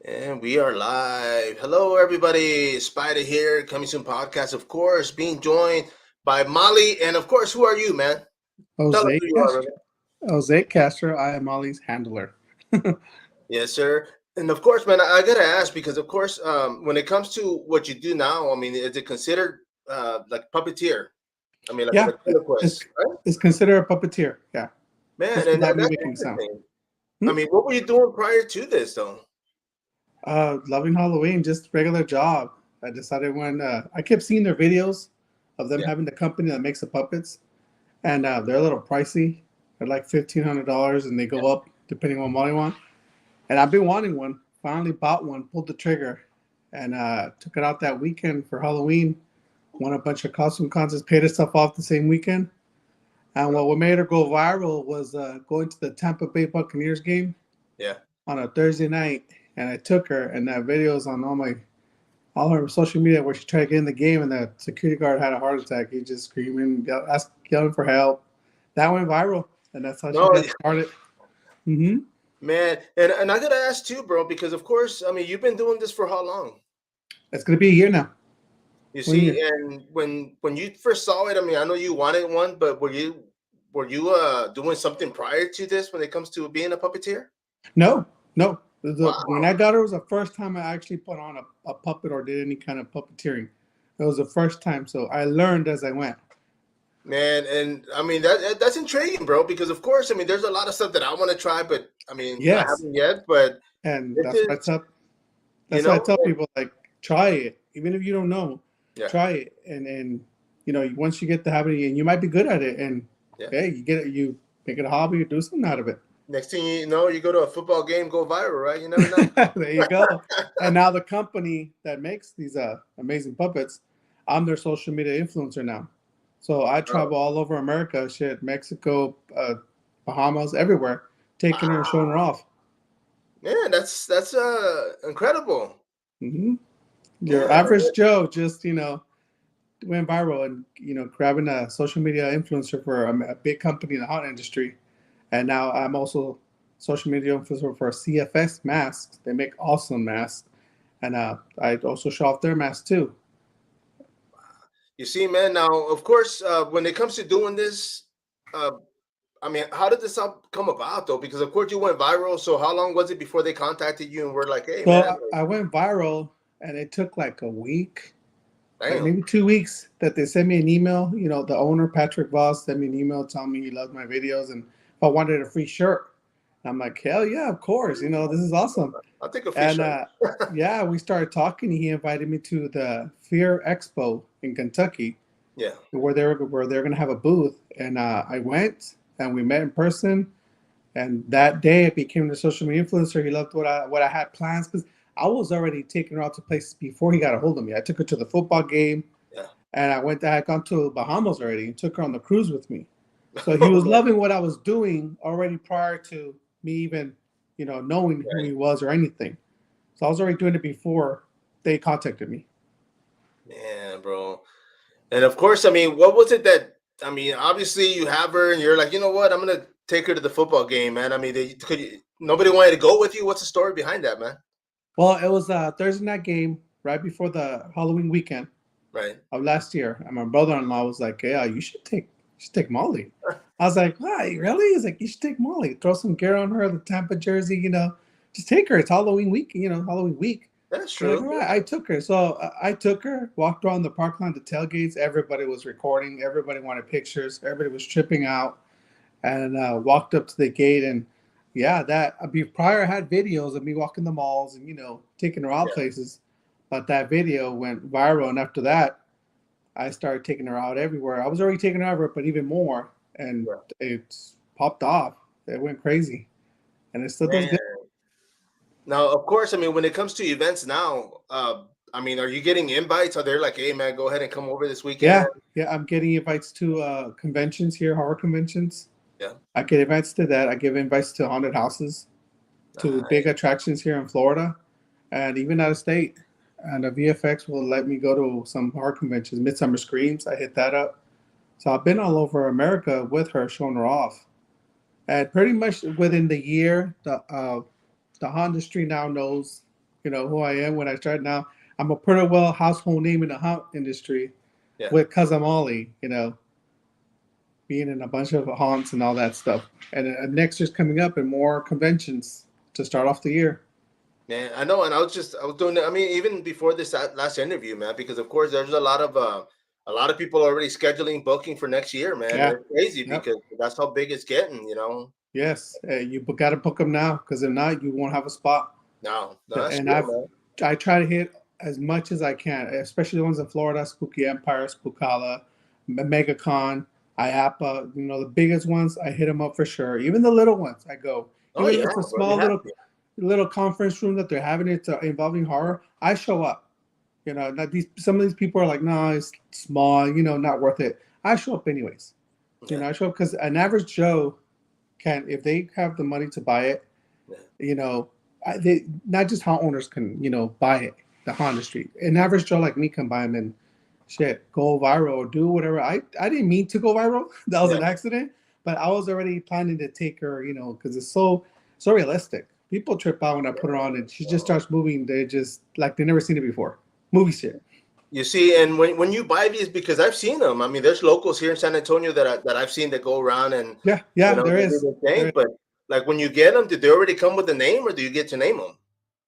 And we are live. Hello, everybody. Spider here, coming soon podcast, of course, being joined by Molly. And of course, who are you, man? Tell us Jose who you are, Castro. brother. Jose Castro. I am Molly's handler. Yes, sir. And of course, man, I gotta ask because, of course, when it comes to what you do now, I mean, is it considered like puppeteer? I mean, like a Yeah, it's ventriloquist, right? it's considered a puppeteer. Yeah, Man, just and without me that's making sound. interesting. I Hmm? mean, what were you doing prior to this, though? Loving Halloween, just regular job. I decided when I kept seeing their videos of them Yeah. having the company that makes the puppets, and they're a little pricey. They're like $1,500, and they go up depending on what I want. And I've been wanting one. Finally bought one, pulled the trigger, and took it out that weekend for Halloween. Won a bunch of costume contests, paid herself off the same weekend. And what made her go viral was going to the Tampa Bay Buccaneers game Yeah. on a Thursday night, and I took her, and that video is on all her social media where she tried to get in the game, and the security guard had a heart attack. He just screaming, yelling for help. That went viral, and that's how she No, got started. Hmm. man. And I gotta ask too, bro, because of course, I mean, you've been doing this for how long? It's gonna be a year now. You 1 year. see, and when you first saw it, I mean, I know you wanted one, but were you doing something prior to this when it comes to being a puppeteer? No, no. When Wow, I got her, it was the first time I actually put on a puppet or did any kind of puppeteering. It was the first time, so I learned as I went. man, and I mean that's intriguing, bro. Because of course, I mean, there's a lot of stuff that I want to try, but I mean, I Yes, haven't yet. But and this is, you that's why I know, tell people like try it, even if you don't know, yeah, try it, and once you get the habit, and you might be good at it, and yeah. hey, you get it, you make it a hobby, you do something out of it. Next thing you know, you go to a football game, go viral, right? You never know. There you go. And now the company that makes these amazing puppets, I'm their social media influencer now. So I Oh, travel all over America, shit, Mexico, Bahamas, everywhere, taking her and showing her wow, off. man, that's incredible. Hmm. Your Yeah, average Joe just went viral and grabbing a social media influencer for a big company in the hot industry, and now I'm also social media influencer for CFS masks. They make awesome masks, and I also show off their masks too. you see, man. Now, of course, when it comes to doing this, uh, I mean, how did this all come about, though? Because of course you went viral. So how long was it before they contacted you and were like, "Hey, So man, I went viral, and it took like a week, like damn, maybe 2 weeks, that they sent me an email. The owner Patrick Voss sent me an email telling me he loved my videos and if I wanted a free shirt. And I'm like, hell yeah, of course. This is awesome. I'll take a free And shirt." yeah, we started talking. He invited me to the Fear Expo in Kentucky, Yeah, where they're gonna have a booth, and I went and we met in person. And that day, I became the social media influencer. He loved what I had plans because I was already taking her out to places before he got a hold of me. I took her to the football game, yeah. and I had gone to Bahamas already and took her on the cruise with me. So he Oh was man, loving what I was doing already prior to me even knowing who right, he was or anything. So I was already doing it before they contacted me. man, bro. And of course, I mean, what was it that? I mean, obviously you have her, and you're like, you know what? I'm gonna take her to the football game, man. I mean, nobody wanted to go with you. What's the story behind that, man? Well, it was a Thursday night game right before the Halloween weekend Right. of last year, and my brother-in-law was like, "Yeah, you should take Molly." I was like, "Why? Really?" He's like, "You should take Molly. Throw some gear on her, the Tampa jersey. Just take her. It's Halloween week. Halloween week." That's I'm like, true. "All right." I took her. So I took her, walked around the park line, the tailgates. Everybody was recording. Everybody wanted pictures. Everybody was tripping out, and walked up to the gate. And yeah, that prior I had videos of me walking the malls and taking her out Yeah. places, but that video went viral. And after that, I started taking her out everywhere. I was already taking her out, but even more, and Yeah. it popped off. It went crazy, and it still does good. Man. Now, of course, I mean, when it comes to events now, I mean, are you getting invites? Are they like, hey, man, go ahead and come over this weekend? Yeah, yeah. I'm getting invites to conventions here, horror conventions. Yeah. I get invites to that. I give invites to haunted houses, to big attractions here in Florida, and even out of state. And the VFX will let me go to some horror conventions. Midsummer Screams, I hit that up. So I've been all over America with her, showing her off. And pretty much within the year, the Honda industry now knows who I am when I start now. I'm a pretty well household name in the hunt industry Yeah. with cousin Molly, being in a bunch of haunts and all that stuff. And next year's coming up and more conventions to start off the year. Man, I know, and I was doing. I mean, even before this last interview, man, because of course there's a lot of people already scheduling booking for next year, man. Yeah. It's crazy Yep. because that's how big it's getting, you know. Yes. You got to book them now because if not, you won't have a spot. No, no, that's And true, man. I try to hit as much as I can, especially the ones in Florida, Spooky Empire, Spookala, MegaCon, IAPA. The biggest ones, I hit them up for sure. Even the little ones, I go. Oh Even if yeah, it's a bro, you small have little to. little conference room that they're having it involving horror, I show up. Now some of these people are like, no, it's small, not worth it. I show up anyways. Yeah, I show up because an average Joe can, if they have the money to buy it, yeah, not just haunt owners can, buy it, the Honda Street. An average Joe like me can buy them and shit, go viral or do whatever. I didn't mean to go viral. That was yeah. an accident, but I was already planning to take her, because it's so realistic. People trip out when I put her on and she just starts moving. They just like they never seen it before. Movie shit. You see, and when you buy these, because I've seen them. I mean, there's locals here in San Antonio that I've seen that go around and Yeah, yeah, there they do is. the There thing. is. But like when you get them, did they already come with a name, or do you get to name them?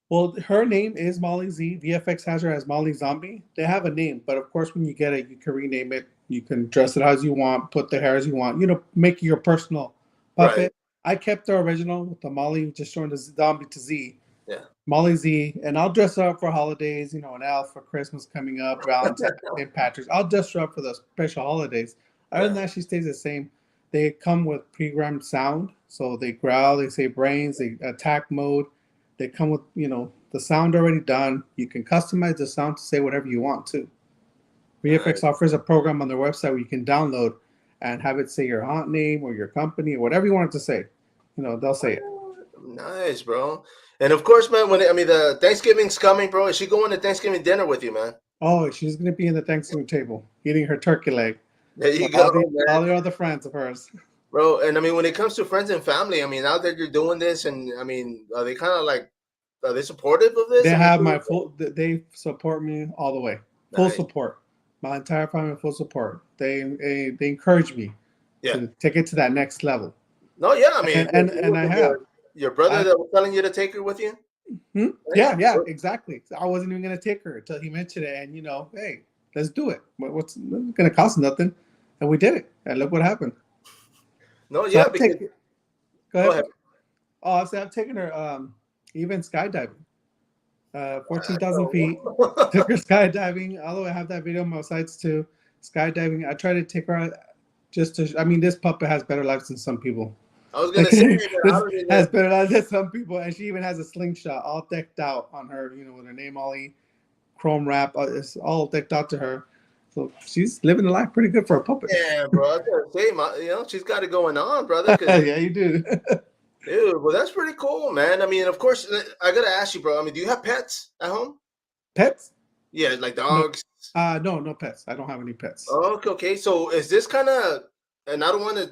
Well, her name is Molly Z. VFX has her as Molly Zombie. They have a name, but of course, when you get it, you can rename it. You can dress it as you want, put the hair as you want. Make it your personal Right. puppet. I kept the original with the Molly, just showing the zombie to Z. Yeah. Molly Z, and I'll dress her up for holidays. An elf for Christmas coming up, Valentine's, St. Patrick's. I'll dress her up for the special holidays. Other than Yeah. that, she stays the same. They come with programmed sound, so they growl, they say brains, they attack mode. They come with the sound already done. You can customize the sound to say whatever you want to. VFX Nice. offers a program on their website where you can download and have it say your haunt name or your company or whatever you want it to say. They'll say it. Nice, bro. And of course, man, I mean the Thanksgiving's coming, bro. Is she going to Thanksgiving dinner with you, man? Oh, she's gonna be in the Thanksgiving table eating her turkey leg There you with go, all man. the other friends of hers. Bro, and I mean when it comes to friends and family, I mean now that you're doing this, and I mean, are they kind of like are they supportive of this? They I mean, have my full. They support me all the way. Full nice. support. My entire family full support. They encourage me Yeah. to take it to that next level. No, yeah. I mean, And I have. your brother I that was telling you to take her with you. Yeah. yeah, exactly. I wasn't even gonna take her until he mentioned it, and hey, let's do it. What's gonna cost nothing, and we did it, and look what happened. No, So yeah. I've Because taken. Go go ahead. ahead. Oh, I said I've taken her even skydiving. 14,000 feet. Bro. Took her skydiving. Although I have that video on my sites too. Skydiving. I try to take her out just to. I mean, this puppet has better lives than some people. I was gonna say, man, I This don't has even. better lives than some people, and she even has a slingshot all decked out on her. With her name Ollie, chrome wrap. It's all decked out to her. So she's living the life pretty good for a puppet. Yeah, bro. I was gonna say, she's got it going on, brother. Because Yeah, you do. dude, well, that's pretty cool, man. I mean, of course, I gotta ask you, bro. I mean, do you have pets at home? Pets? Yeah, like No. dogs. No, no pets. I don't have any pets. Oh, okay, okay. So is this kind of, and I don't want to.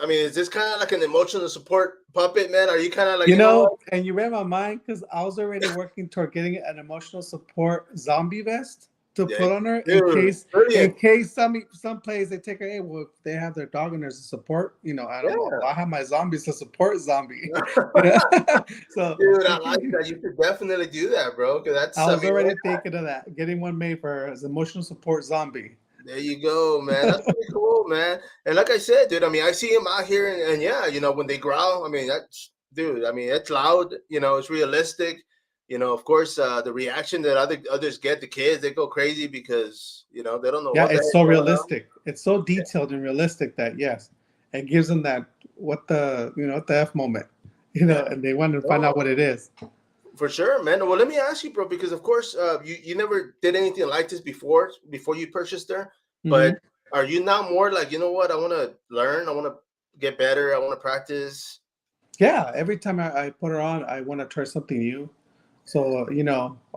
I mean, is this kind of like an emotional support puppet, man? Are you kind of like, you know what? And you read my mind because I was already working toward getting an emotional support zombie vest to Yeah, put on her dude, in brilliant. case some place they take her. Hey, well, if they have their dog in there as a support, animal. Yeah. Well, I have my zombies to support zombie. You so Dude, I like that. You should definitely do that, bro. Because I that's, I was mean, already thinking of that, getting one made for her as emotional support zombie. there you go, man. That's pretty cool, man. And like I said, dude, I mean, I see him out here, and yeah, when they growl, I mean, that's, dude, I mean, it's loud, it's realistic. Of course, the reaction that others get, the kids, they go crazy because, they don't know Yeah, what the it's heck's so going on. realistic. It's so detailed and realistic that yes, it gives them that what the f moment, Yeah. and they want to find out No, what it is. for sure, man. Well, let me ask you, bro, because of course, you never did anything like this before you purchased her. Hmm. But are you now more like, you know what? I want to learn. I want to get better. I want to practice. Yeah, every time I put her on, I want to try something new. So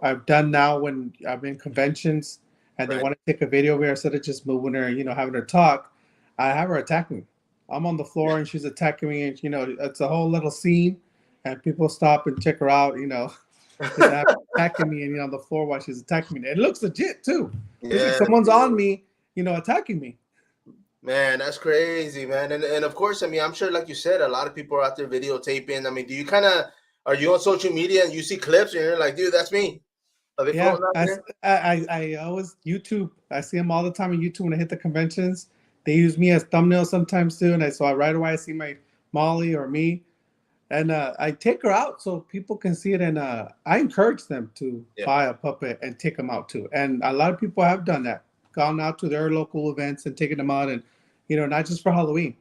I've done now when I'm in conventions and they Right. want to take a video of her instead of just moving her, having her talk. I have her attack me. I'm on the Yeah. floor and she's attacking me, and it's a whole little scene, and people stop and check her out. His ass attacking me, and on the floor while she's attacking me. It looks legit too. It's like Yeah, someone's on me, attacking me. man, that's crazy, man. And of course, I mean, I'm sure, like you said, a lot of people are out there videotaping. I mean, do you kind of are you on social media and you see clips and you're like, dude, that's me? Are they Yeah, floating out I, there? I always YouTube. I see them all the time on YouTube when I hit the conventions. They use me as thumbnails sometimes too, and so right away I see my Molly or me, and I take her out so people can see it, and I encourage them to Yeah. buy a puppet and take them out too. And a lot of people have done that, gone out to their local events and taken them out, and not just for Halloween.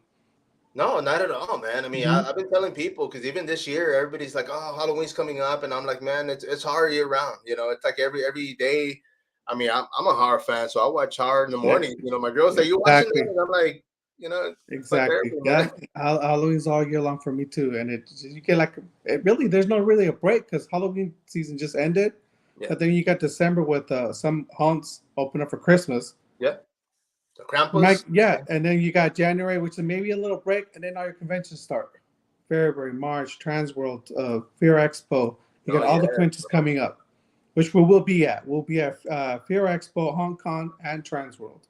No, not at all, man. I mean, Hmm. I've been telling people because even this year, everybody's like, "Oh, Halloween's coming up," and I'm like, "Man, it's horror year round." It's like every day. I mean, I'm a horror fan, so I watch horror in the Yeah, morning. My girl's like, "You watching it?" exactly. And I'm like, it's like Exactly. therapy, Yeah, man. Halloween's all year long for me too, and you get like it really. There's not really a break because Halloween season just ended, Yeah, but then you got December with some haunts open up for Christmas. yeah. The Mike, Krampus. yeah, and then you got January, which is maybe a little break, and then all your conventions start. February, March, Transworld, Fear Expo. You got Oh all the yeah, conventions coming up, which we will be at. We'll be at Fear Expo, Hong Kong, and Transworld.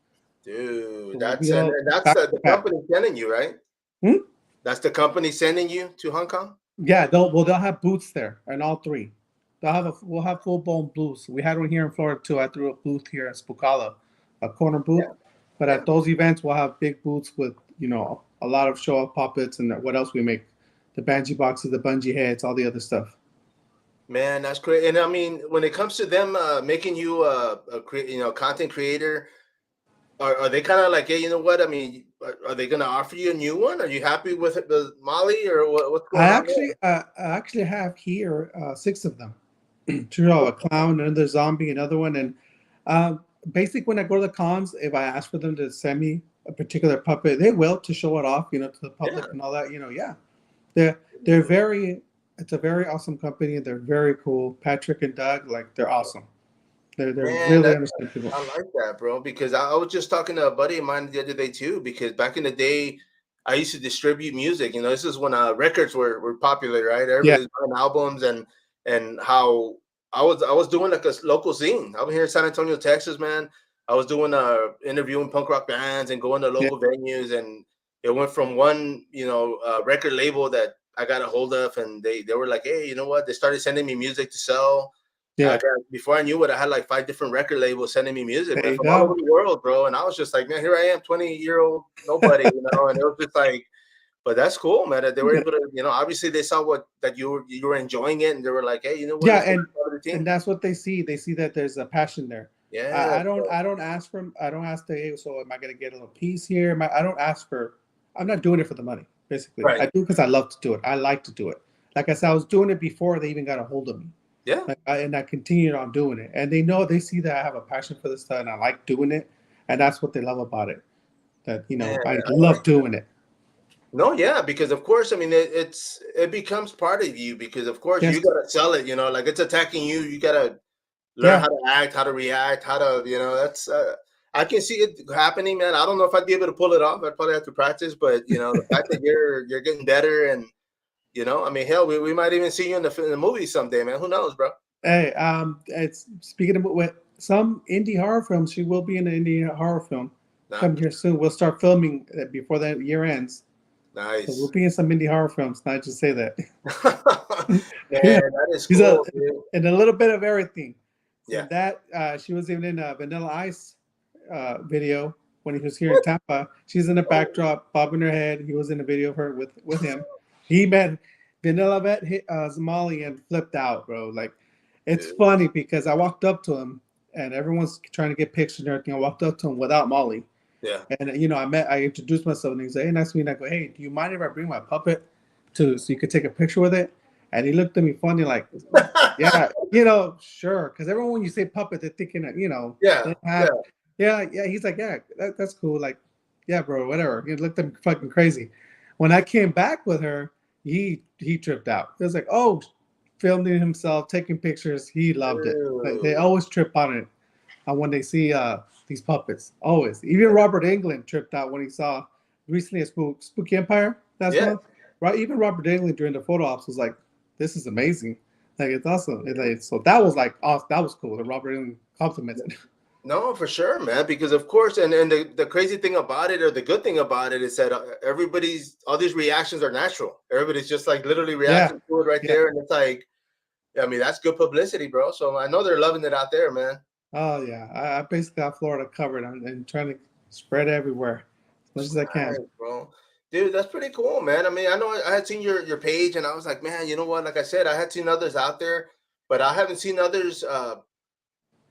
dude. So we'll be That's and, all and that's back the, to the back. company sending you, right? Hmm? That's the company sending you to Hong Kong. Yeah, they'll have booths there, and all three. We'll have full blown booths. We had one here in Florida too. I threw a booth here at Spokala, a corner booth. Yeah, But yeah. at those events, we'll have big booths with a lot of show off puppets and what else we make, the Banshee boxes, the bungee heads, all the other stuff. Man, that's great. And I mean, when it comes to them making you content creator, are they kind of like, hey, you know what? I mean, are they going to offer you a new one? Are you happy with it, the Molly, or what's going on there? I actually have here six of them. Two, a clown, another zombie, another one, and um, basically when I go to the cons, if I ask for them to send me a particular puppet, they will to show it off, to the Yeah. public and all that. Yeah, they're very. It's a very awesome company. They're very cool. Patrick and Doug, like they're awesome. They're Man, really understand people. I like that, bro. Because I was just talking to a buddy of mine the other day too. Because back in the day, I used to distribute music. This is when records were popular, right? Yeah, Everybody's buying albums and how I was doing like a local scene. I'm here in San Antonio, Texas, man. I was doing interviewing punk rock bands and going to yeah, local venues, and it went from one record label that I got a hold of, and they were like, hey, you know what? They started sending me music to sell. I yeah. got before I knew it, I had like 5 different record labels sending me music, There man, you from all over go. the world, bro. And I was just like, man, here I am, 20-year-old nobody, and it was just like, but that's cool, man. That they were Yeah, able to, obviously they saw that you were enjoying it, and they were like, hey, you know what? yeah, Let's make it part of the and team. that's what they see. They see that there's a passion there. Yeah, I don't ask for. I don't ask the. Hey, so am I gonna get a little piece here? I don't ask for. I'm not doing it for the money. Basically, right. I do because I love to do it. I like to do it. Like I said, I was doing it before they even got a hold of me. Yeah, And I continued on doing it. And they see that I have a passion for this stuff and I like doing it. And that's what they love about it. That, man. I I love like that. doing it. No, yeah, because of course, I mean, it becomes part of you because of course you Yes. gotta sell it. Like it's attacking you. You gotta learn Yeah. how to act, how to react, how to, that's, I can see it happening, man. I don't know if I'd be able to pull it off. I'd probably have to practice, but the fact that you're getting better and, I mean, hell, we might even see you in the movie someday, man. Who knows, bro? Hey, it's speaking of with some indie horror films, she will be in an indie horror film Nah, coming here soon. We'll start filming before the year ends. So we'll nice. be in some indie horror films. Not just say that. Man, Yeah. that is She's a cool, dude. and a little bit of everything. So Yeah. that she was even in a Vanilla Ice video when he was here in Tampa. She's in the Oh, backdrop, bobbing her head. He was in a video of her with him. He met Vanilla met Zamali and flipped out, bro. Like it's dude. funny because I walked up to him and everyone's trying to get pictures and everything. I walked up to him without Molly. Yeah. And I introduced myself and he said, "Hey, nice to meet you." And I go, "Hey, do you mind if I bring my puppet so you could take a picture with it?" And he looked at me funny, like, "Yeah, sure." Because everyone when you say puppet, they're thinking that Yeah. they have, Yeah. yeah. He's like, "Yeah, that's cool." Like, yeah, bro, whatever. He looked at me fucking crazy. When I came back with her, he tripped out. He was like, "Oh," filming himself, taking pictures. He loved it. Like, they Dude. always trip on it when they see these puppets. Always. Even Robert Englund tripped out when he saw recently a Spooky Empire last Yeah. month. Right, even Robert Englund during the photo ops was like, "This is amazing." Like it's awesome. It's like, so that was like awesome. That was cool. The Robert even complimented. No, for sure, man. Because of course, and the crazy thing about it, or the good thing about it, is that everybody's all these reactions are natural. Everybody's just like literally Yeah, reacting to it right yeah. there, and it's like, I mean, that's good publicity, bro. So I know they're loving it out there, man. Oh yeah. I basically got Florida covered. I'm trying to spread it everywhere as much as I can. Nice, bro. Dude, that's pretty cool, man. I mean, I know I had seen your page, and I was like, man, you know what? Like I said, I had seen others out there, but I haven't seen others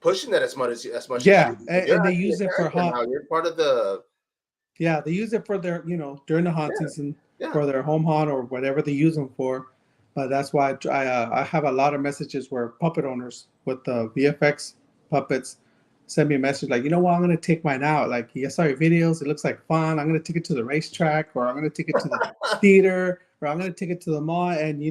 pushing that as much as you. Yeah, You're and they actually use a it for character hunt. now. You're part of the Yeah, they use it for their, during the hunt yeah, season yeah, for their home hunt or whatever they use them for. But that's why I have a lot of messages where puppet owners with the VFX puppets send me a message like, you know what, I'm gonna take mine out. Like, I saw your videos, it looks like fun. I'm gonna take it to the racetrack, or I'm gonna take it to the theater, or I'm gonna take it to the mall. And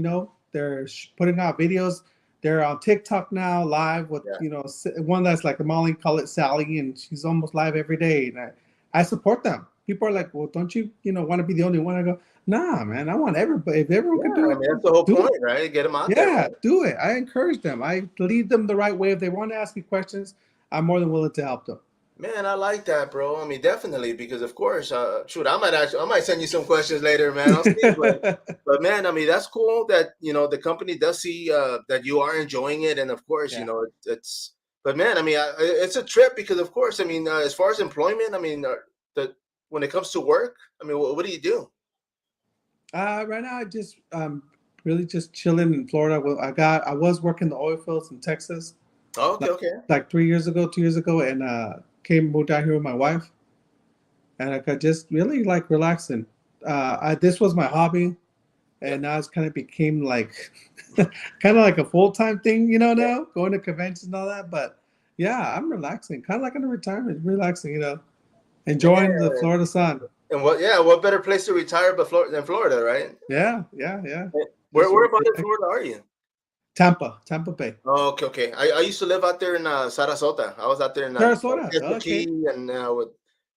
they're putting out videos. They're on TikTok now, live with yeah. one that's like Molly, call it Sally, and she's almost live every day. And I support them. People are like, well, don't you, want to be the only one? I go, nah, man, I want everybody. If everyone could Yeah, do I it, mean that's the whole do it. point, right? Get them out there, Yeah, man. do it. I encourage them. I lead them the right way. If they want to ask me questions, I'm more than willing to help them. Man, I like that, bro. I mean, definitely, because of course, shoot, I might send you some questions later, man. I'll see, but man, I mean, that's cool that the company does see that you are enjoying it, and of course, Yeah. it's. But man, I mean, it's a trip because of course, I mean, as far as employment, I mean, the when it comes to work, I mean, what do you do? Right now, I just really just chilling in Florida. Well, I was working the oil fields in Texas Oh, okay, like okay, 3 years ago, 2 years ago, and moved down here with my wife, and I got just really like relaxing. This was my hobby, yeah, and now it's kind of became like kind of like a full-time thing, yeah, now going to conventions and all that. But yeah, I'm relaxing, kind of like in a retirement, relaxing, enjoying the man. Florida sun. And what better place to retire but than Florida, right? Yeah, yeah, yeah. Where about in Florida are you? Tampa Bay. Oh, okay, okay. I used to live out there in Sarasota. I was out there in Sarasota. Key, Okay. and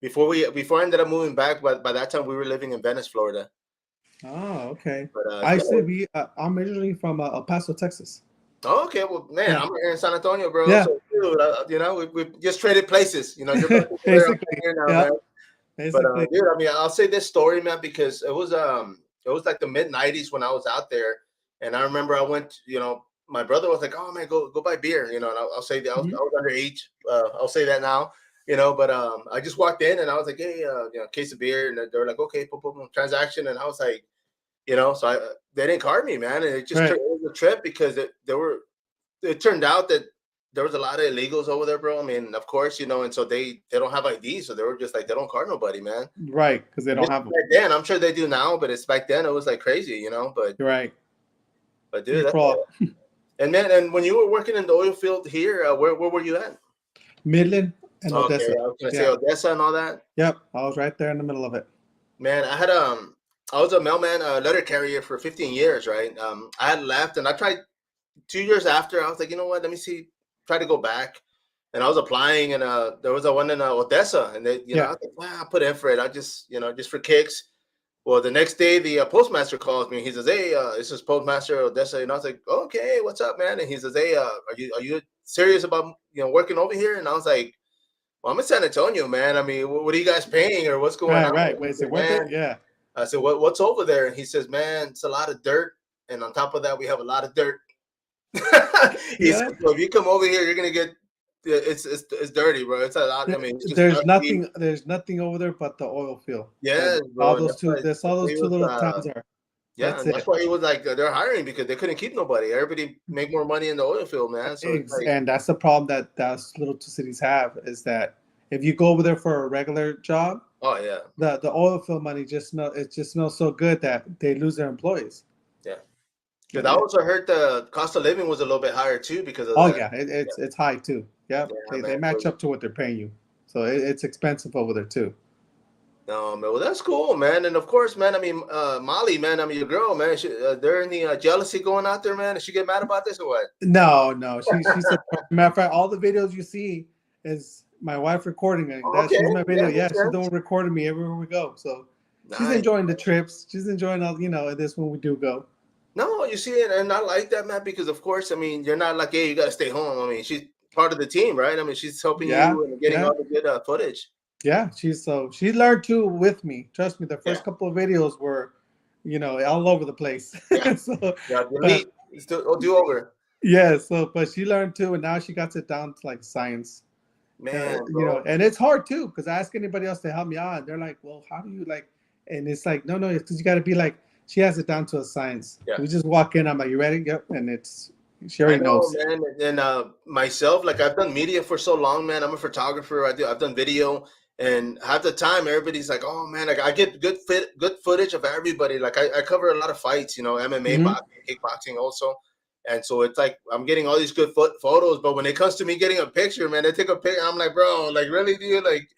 before I ended up moving back, but by that time we were living in Venice, Florida. Oh, okay. But I yeah. used to be. I'm originally from El Paso, Texas. Oh, okay. Well, man, Yeah, I'm here in San Antonio, bro. yeah. So, dude, we just traded places. You're back over there. I'm Basically, here now, yeah. man. But Basically. dude, I mean, I'll say this story, man, because it was like the mid '90s when I was out there, and I remember I went. My brother was like, "Oh man, go buy beer," and I'll say that Mhm. I was underage. I'll say that now, but I just walked in and I was like, "Hey, case of beer," and they were like, "Okay, boom, boom, boom, transaction," and I was like, so they didn't card me, man, and it Right. was a trip because it turned out that there was a lot of illegals over there, bro. I mean, of course, and so they don't have IDs, so they were just like they don't card nobody, man. Right. Because they And don't this have is them. back then, I'm sure they do now, but it's back then it was like crazy, But You're right. dude, Free that's for all. and man, and when you were working in the oil field here, where were you at? Midland and Okay, Odessa. I was gonna say Yeah. Odessa and all that. Yep. I was right there in the middle of it. Man, I was a mailman, letter carrier for 15 years, right? I had left, and I tried 2 years after. I was like, you know what? Let me see, try to go back. And I was applying, and there was a one in Odessa, and I Yeah. was like, wow, I put in for it. I just, just for kicks. Well, the next day, the postmaster calls me. He says, "Hey, this is Postmaster Odessa." And I was like, "Okay, what's up, man?" And he says, "Hey, are you serious about working over here?" And I was like, "Well, I'm in San Antonio, man. I mean, what are you guys paying, or what's going Right. on?" Right. And he Wait. Is said, it worth it? "Man," Yeah. I said, "What's over there?" And he says, "Man, it's a lot of dirt, and on top of that, we have a lot of dirt." He said, Yeah. "So if you come over here, you're gonna get it's dirty, bro. It's a lot. I mean, it's just There's dusty." nothing. There's nothing over there but the oil field. Yes, All bro, and those two. That's all that's why those he two was. little towns are. Yeah, That's and that's it. why he was like they're hiring because they couldn't keep nobody. Everybody make more money in the oil field, man. So it's like, And that's the problem that those little two cities have is that if you go over there for a regular job, oh yeah, the oil field money it just smells so good that they lose their employees. yeah. Because I And also heard the cost of living was a little bit higher too because of oh that. yeah, it's high too. Yep, Yeah, they man. match up to what they're paying you, so it's expensive over there too. No, man. Well, that's cool, man. And of course, man. I mean, Molly, man. I mean, your girl, man. There any jealousy going out there, man? Did she get mad about this or what? No, no, she's a matter of fact. All the videos you see is my wife recording it. That Okay, she's my yeah, video. Yeah, makes she's the one sense. recording me everywhere we go. So she's Nice. enjoying the trips. She's enjoying all this when we do go. No, you see it, and I like that, man, because of course, I mean, you're not like, hey, you got to stay home. I mean, she's part of the team, right? I mean, she's helping Yeah, you and getting yeah, all the good footage. yeah. She learned too with me. Trust me, the Yeah, first couple of videos were, all over the place. yeah, So, yeah. but Delete, still do over, yeah, but she learned too, and now she got it down to like science. man, bro. And it's hard too because I ask anybody else to help me out, and they're like, "Well, how do you like?" And it's like, no, it's because you got to be like, she has it down to a science. Yeah. We just walk in, I'm like, "You ready?" Yep, and she I already know, knows. man, and myself, like I've done media for so long, man. I'm a photographer. I've done video, and half the time everybody's like, "Oh man, like I get good footage of everybody." Like I cover a lot of fights, MMA, Hmm. boxing, kickboxing, also, and so it's like I'm getting all these good photos. But when it comes to me getting a picture, man, they take a picture. I'm like, bro, like really, dude, like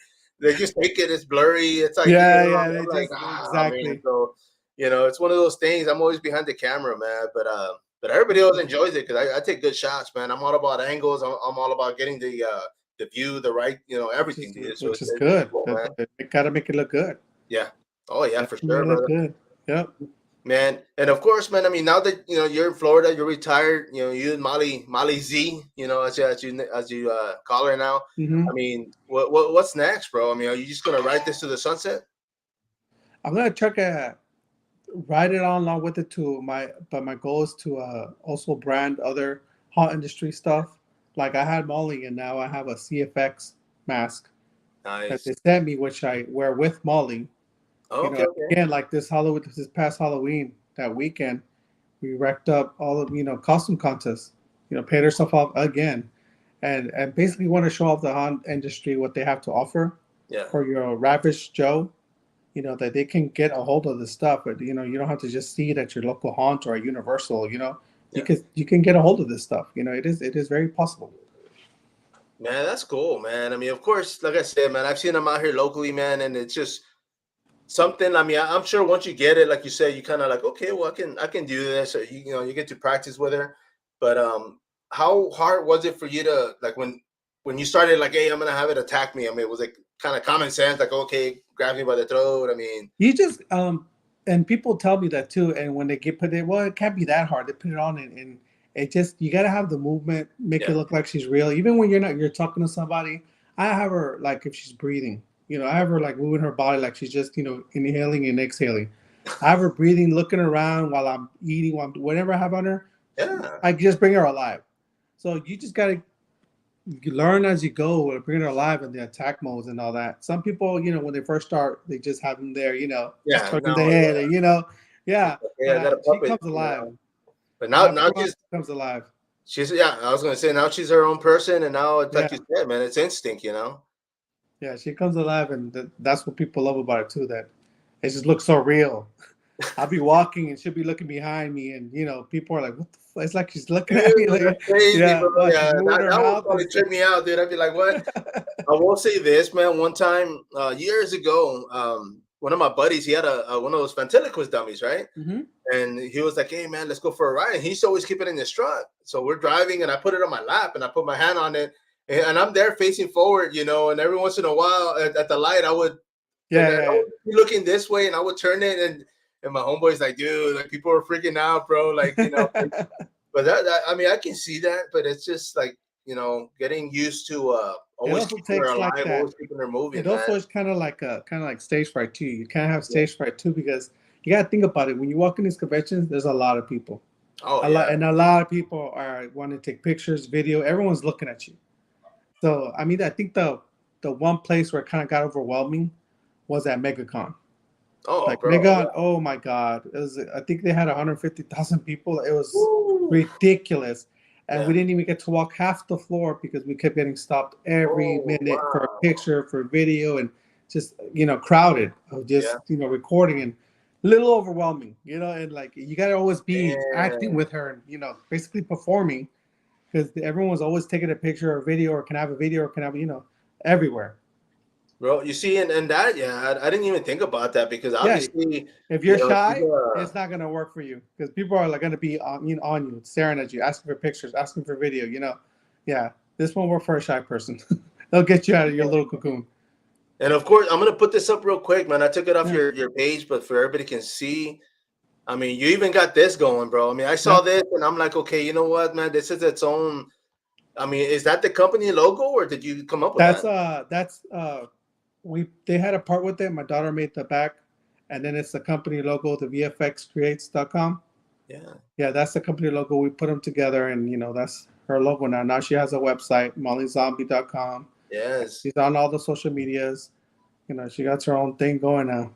they just take it. It's blurry. It's like Yeah, they I'm like, just man. exactly. So it's one of those things. I'm always behind the camera, man, but everybody else enjoys it because I take good shots, man. I'm all about angles. I'm all about getting the view, the right, which everything, is dude. So which it's, is it's good. cool, man. It gotta make it look good. Yeah. Oh yeah, That's for make sure, it look brother. good. Yep. Man, and of course, man. I mean, now that you're in Florida, you're retired. You and Molly Z. As you call her now. Hmm. I mean, what's next, bro? I mean, are you just gonna ride this to the sunset? I'm gonna try to ride it on along with it but my goal is to also brand other hot industry stuff. Like I had Molly, and now I have a CFX mask that Nice. they sent me, which I wear with Molly. Okay, okay. Again, like this past Halloween, that weekend, we wrecked up all of costume contests. Paid ourselves off again, and basically want to show off the haunt industry what they have to offer Yeah, for your ravish Joe. That they can get a hold of this stuff, but you don't have to just see it at your local haunt or a Universal. yeah. You can get a hold of this stuff. It is very possible. Man, that's cool, man. I mean, of course, like I said, man, I've seen them out here locally, man, and it's just something. I mean, I'm sure once you get it, like you said, you kind of like, okay, well, I can do this. Or you get to practice with her. But how hard was it for you to like when you started like, hey, I'm gonna have it attack me? I mean, was it kind of common sense, like, okay, grab me by the throat? I mean, You just and people tell me that too. And when they get put it, well, it can't be that hard. They put it on, and it just you gotta have the movement, make it yeah, look like she's real. Even when you're talking to somebody, I have her like if she's breathing, I have her like moving her body like she's just inhaling and exhaling. I have her breathing, looking around while I'm eating, whatever I have on her. yeah, I just bring her alive. So you just gotta you learn as you go to bring it alive in the attack modes and all that. Some people, when they first start, they just have them there, just yeah. turning No, the head, and it's yeah. like, hey, But I got a she puppet, comes alive. But When now, I put now her on, she comes alive. she's yeah. I was gonna say now she's her own person, and now it's like Yeah, you said, man, it's instinct. yeah, she comes alive, and that's what people love about it too. That it just looks so real. I'll be walking, and she'll be looking behind me, and people are like, "What the?" It's like she's looking Dude, at me, like, that's crazy, yeah, bro. while she's Yeah, moving that, her that would mouth and probably stuff. trip me out, dude. i'd be like, what? I will say this, man. One time, years ago, one of my buddies, he had a one of those ventriloquist dummies, right? Hmm. And he was like, hey man, let's go for a ride. And he used to always keep it in his truck. So we're driving, and I put it on my lap, and I put my hand on it, and I'm there facing forward, and every once in a while at the light, I would and Yeah, then I yeah, yeah. would be looking this way, and I would turn it, and my homeboy's like, dude, like people are freaking out, bro. Like, but that I mean, I can see that, but it's just like, getting used to It always also keeping her takes like alive, that. always keeping her It moving, man. also is kind of like stage fright too. You can't have Yeah. stage fright too because you got to think about it. When you walk in these conventions, there's a lot of people, Oh a yeah. lot, and a lot of people are wanting to take pictures, video. Everyone's looking at you. So I mean, I think the one place where it kind of got overwhelming was at MegaCon. Oh, Like bro. MegaCon, Yeah. oh my God, it was. I think they had 150,000 people. It was Woo. ridiculous, and we Yeah. didn't even get to walk half the floor because we kept getting stopped every Oh minute for a wow. picture, for video, and just crowded of Yeah. just recording and a little overwhelming, and like you got to always be acting Man. with her and basically performing because everyone was always taking a picture or video or can have a video or can have everywhere. Bro, you see, and that, yeah, I didn't even think about that because Yeah, obviously, if you're she's shy, it's not gonna work for you because people are like gonna be on you, staring at you, asking for pictures, asking for video. Yeah, this won't work for a shy person. They'll get you out of your little cocoon. and of course, I'm gonna put this up real quick, man. I took it off Yeah. your page, but for everybody can see. I mean, you even got this going, bro. I mean, I Yeah, saw this and I'm like, okay, you know what, man? This is its own. I mean, is that the company logo or did you come up with that? that's we they had a part with it. My daughter made the back, and then it's the company logo, the VFXcreates.com. Yeah. Yeah, that's the company logo. We put them together, and that's her logo now. Now she has a website, mollyzombie.com. Yes. She's on all the social medias. She got her own thing going now.